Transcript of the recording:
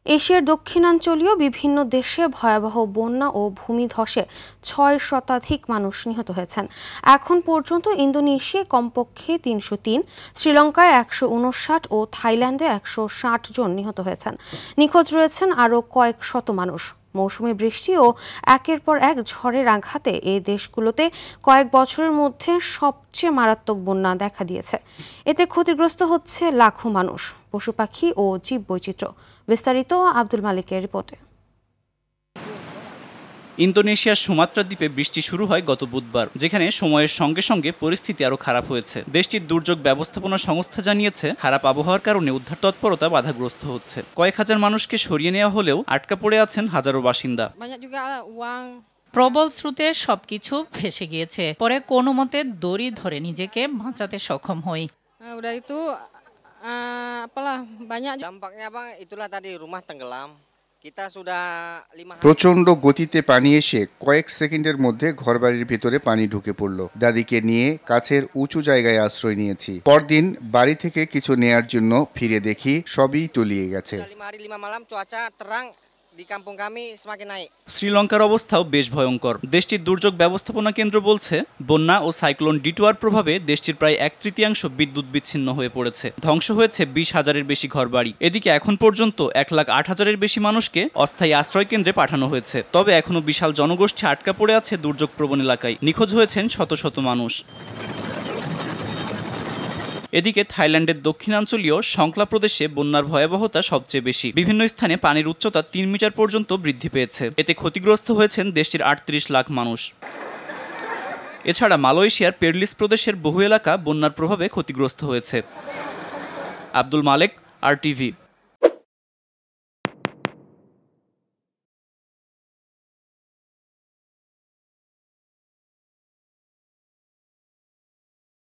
এশিয়ার দক্ষিণাঞ্চলীয় বিভিন্ন দেশে ভয়াবহ বন্যা ও ভূমিধসে ৬ শতাধিক মানুষ নিহত হয়েছেন। এখন পর্যন্ত ইন্দোনেশিয়ায় কমপক্ষে ৩০৩, শ্রীলঙ্কায় ১৫৯ ও থাইল্যান্ডে ১৬০ জন নিহত হয়েছেন। নিখোঁজ রয়েছেন আরও কয়েক শত মানুষ। মৌসুমী বৃষ্টি ও একের পর এক ঝড়ের আঘাতে এই দেশগুলোতে কয়েক বছরের মধ্যে সবচেয়ে মারাত্মক বন্যা দেখা দিয়েছে। এতে ক্ষতিগ্রস্ত হচ্ছে লাখো মানুষ, পশু পাখি ও জীববৈচিত্র্য। বিস্তারিত আব্দুল মালিকের রিপোর্টে। ইন্দোনেশিয়ার সুমাত্রা দ্বীপে বৃষ্টি শুরু হয় গত বুধবার, যেখানে সময়ের সঙ্গে সঙ্গে পরিস্থিতি আরও খারাপ হয়েছে। দেশটির দুর্যোগ ব্যবস্থাপনা সংস্থা জানিয়েছে, খারাপ আবহাওয়ার কারণে উদ্ধার তৎপরতা বাধাগ্রস্ত হচ্ছে। কয়েক হাজার মানুষকে সরিয়ে নেওয়া হলেও আটকা পড়ে আছেন হাজারো বাসিন্দা। প্রবল স্রোতে সবকিছু ভেসে গিয়েছে। পরে কোনো মতে দড়ি ধরে নিজেকে বাঁচাতে সক্ষম হই। প্রচন্ড গতিতে পানি এসে কয়েক সেকেন্ডের মধ্যে ঘরবাড়ির ভিতরে পানি ঢুকে পড়ল। দাদিকে নিয়ে কাছের উঁচু জায়গায় আশ্রয় নিয়েছি। পরদিন বাড়ি থেকে কিছু নেয়ার জন্য ফিরে দেখি সবই তলিয়ে গেছে। শ্রীলঙ্কার অবস্থাও বেশ ভয়ঙ্কর। দেশটির দুর্যোগ ব্যবস্থাপনা কেন্দ্র বলছে, বন্যা ও সাইক্লোন ডিটুয়ার প্রভাবে দেশটির প্রায় 1/3 বিদ্যুৎ বিচ্ছিন্ন হয়ে পড়েছে। ধ্বংস হয়েছে 20,000-এর বেশি ঘরবাড়ি। এদিকে এখন পর্যন্ত 1,08,000-এর বেশি মানুষকে অস্থায়ী আশ্রয় কেন্দ্রে পাঠানো হয়েছে। তবে এখনও বিশাল জনগোষ্ঠী আটকা পড়ে আছে দুর্যোগ প্রবণ এলাকায়। নিখোঁজ হয়েছেন শত শত মানুষ। এদিকে থাইল্যান্ডের দক্ষিণাঞ্চলীয় সংক্লা প্রদেশে বন্যার ভয়াবহতা সবচেয়ে বেশি। বিভিন্ন স্থানে পানির উচ্চতা 3 মিটার পর্যন্ত বৃদ্ধি পেয়েছে। এতে ক্ষতিগ্রস্ত হয়েছেন দেশটির 38 লাখ মানুষ। এছাড়া মালয়েশিয়ার পেরলিস প্রদেশের বহু এলাকা বন্যার প্রভাবে ক্ষতিগ্রস্ত হয়েছে। আব্দুল মালেক, RTV।